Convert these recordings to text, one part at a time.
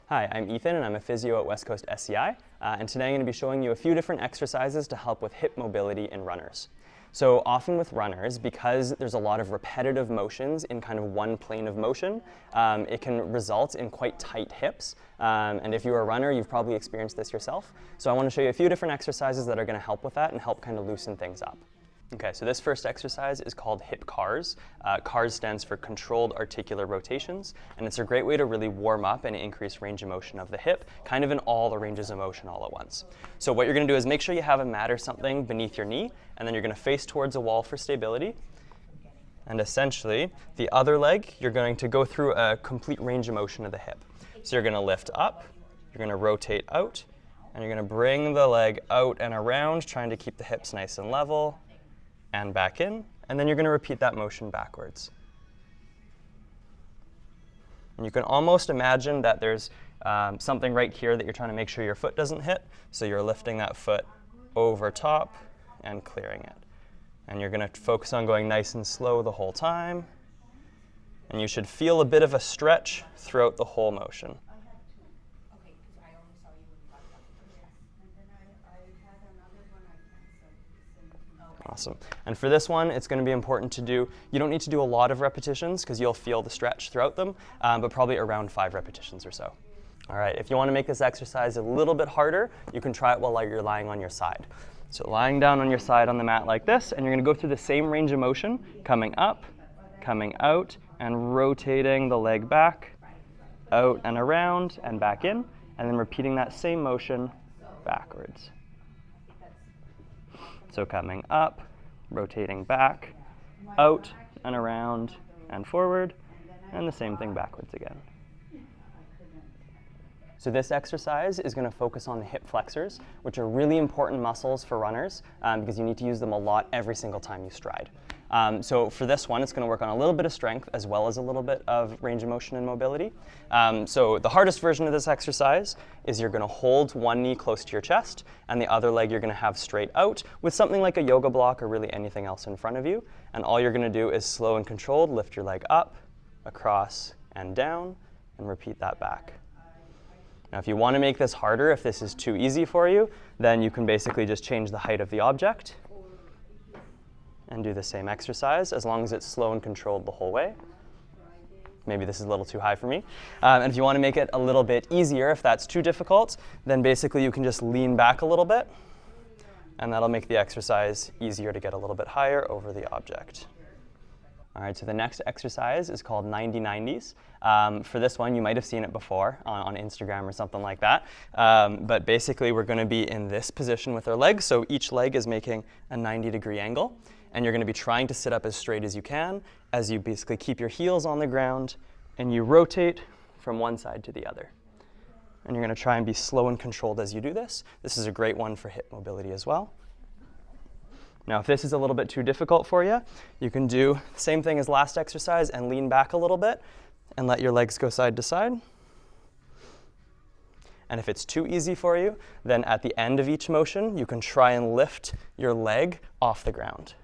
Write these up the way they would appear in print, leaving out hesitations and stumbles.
Hi, I'm Ethan and I'm a physio at West Coast SCI, and today I'm going to be showing you a few different exercises to help with hip mobility in runners. So often with runners, because there's a lot of repetitive motions in kind of one plane of motion, it can result in quite tight hips. And if you're a runner, you've probably experienced this yourself. So I want to show you a few different exercises that are going to help with that and help kind of loosen things up. Okay, so this first exercise is called hip CARS. CARS stands for Controlled Articular Rotations, and it's a great way to really warm up and increase range of motion of the hip, kind of in all the ranges of motion all at once. So what you're going to do is make sure you have a mat or something beneath your knee, and then you're going to face towards a wall for stability. And essentially, the other leg, you're going to go through a complete range of motion of the hip. So you're going to lift up, you're going to rotate out, and you're going to bring the leg out and around, trying to keep the hips nice and level, and back in, and then you're going to repeat that motion backwards. And you can almost imagine that there's something right here that you're trying to make sure your foot doesn't hit, so you're lifting that foot over top and clearing it. And you're going to focus on going nice and slow the whole time, and you should feel a bit of a stretch throughout the whole motion. Awesome. And for this one, it's going to be important to do, you don't need to do a lot of repetitions because you'll feel the stretch throughout them, but probably around 5 repetitions or so. All right, if you want to make this exercise a little bit harder, you can try it while you're lying on your side. So lying down on your side on the mat like this, and you're going to go through the same range of motion, coming up, coming out, and rotating the leg back, out and around, and back in, and then repeating that same motion backwards. So coming up, rotating back, out and around and forward, and the same thing backwards again. So this exercise is going to focus on the hip flexors, which are really important muscles for runners because you need to use them a lot every single time you stride. So for this one, it's going to work on a little bit of strength as well as a little bit of range of motion and mobility. So the hardest version of this exercise is you're going to hold one knee close to your chest and the other leg you're going to have straight out with something like a yoga block or really anything else in front of you. And all you're going to do is slow and controlled, lift your leg up, across, and down, and repeat that back. Now, if you want to make this harder, if this is too easy for you, then you can basically just change the height of the object and do the same exercise as long as it's slow and controlled the whole way. Maybe this is a little too high for me. And if you want to make it a little bit easier, if that's too difficult, then basically you can just lean back a little bit, and that'll make the exercise easier to get a little bit higher over the object. All right, so the next exercise is called 90-90s. For this one, you might have seen it before on Instagram or something like that. But basically, we're going to be in this position with our legs. So each leg is making a 90-degree angle. And you're going to be trying to sit up as straight as you can as you basically keep your heels on the ground and you rotate from one side to the other. And you're going to try and be slow and controlled as you do this. This is a great one for hip mobility as well. Now, if this is a little bit too difficult for you, you can do the same thing as last exercise and lean back a little bit and let your legs go side to side. And if it's too easy for you, then at the end of each motion, you can try and lift your leg off the ground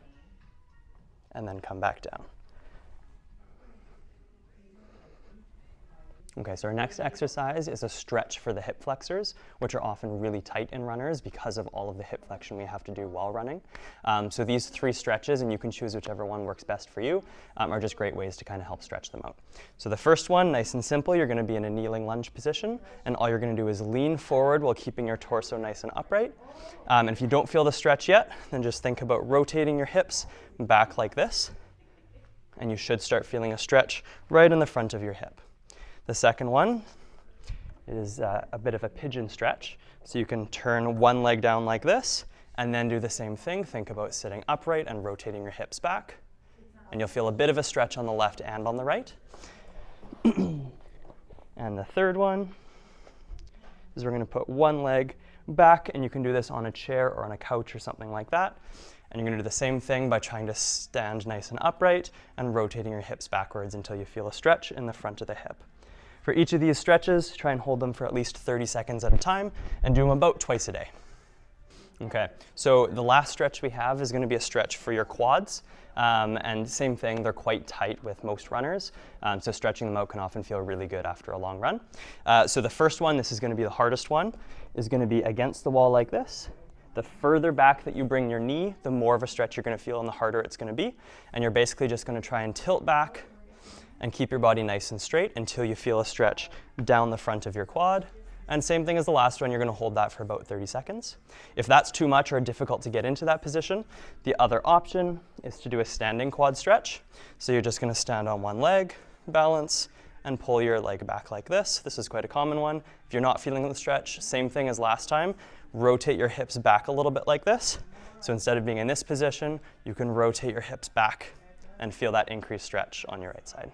and then come back down. Okay, so our next exercise is a stretch for the hip flexors, which are often really tight in runners because of all of the hip flexion we have to do while running. So these 3 stretches, and you can choose whichever one works best for you, are just great ways to kind of help stretch them out. So the first one, nice and simple, you're going to be in a kneeling lunge position, and all you're going to do is lean forward while keeping your torso nice and upright. And if you don't feel the stretch yet, then just think about rotating your hips back like this, and you should start feeling a stretch right in the front of your hip. The second one is a bit of a pigeon stretch. So you can turn one leg down like this and then do the same thing. Think about sitting upright and rotating your hips back. And you'll feel a bit of a stretch on the left and on the right. And the third one is we're going to put one leg back, and you can do this on a chair or on a couch or something like that. And you're going to do the same thing by trying to stand nice and upright and rotating your hips backwards until you feel a stretch in the front of the hip. For each of these stretches, try and hold them for at least 30 seconds at a time and do them about twice a day. Okay, so the last stretch we have is going to be a stretch for your quads. And same thing, they're quite tight with most runners, so stretching them out can often feel really good after a long run. So the first one, this is going to be the hardest one, is going to be against the wall like this. The further back that you bring your knee, the more of a stretch you're going to feel and the harder it's going to be. And you're basically just going to try and tilt back and keep your body nice and straight until you feel a stretch down the front of your quad. And same thing as the last one, you're going to hold that for about 30 seconds. If that's too much or difficult to get into that position, the other option is to do a standing quad stretch. So you're just going to stand on one leg, balance, and pull your leg back like this. This is quite a common one. If you're not feeling the stretch, same thing as last time, rotate your hips back a little bit like this. So instead of being in this position, you can rotate your hips back and feel that increased stretch on your right side.